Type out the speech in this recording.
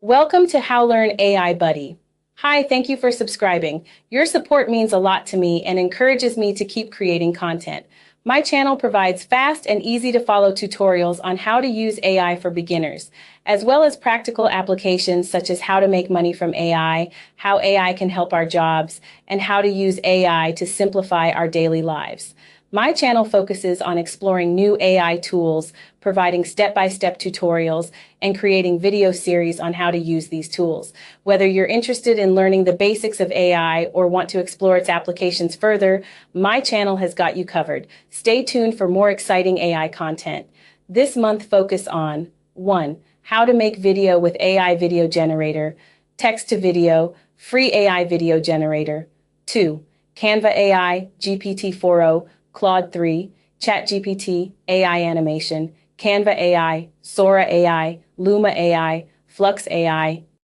Welcome to How Learn AI Buddy. Hi, thank you for subscribing. Your support means a lot to me and encourages me to keep creating content. My channel provides fast and easy to follow tutorials on how to use AI for beginners, as well as practical applications such as how to make money from AI, how AI can help our jobs, and how to use AI to simplify our daily lives. My channel focuses on exploring new AI tools, providing step-by-step tutorials, and creating video series on how to use these tools. Whether you're interested in learning the basics of AI or want to explore its applications further, my channel has got you covered. Stay tuned for more exciting AI content. This month focus on 1. How to make video with AI video generator, text to video, free AI video generator. 2. Canva AI, GPT-4o, Claude 3, ChatGPT, AI animation, Canva AI, Sora AI, Luma AI, Flux AI,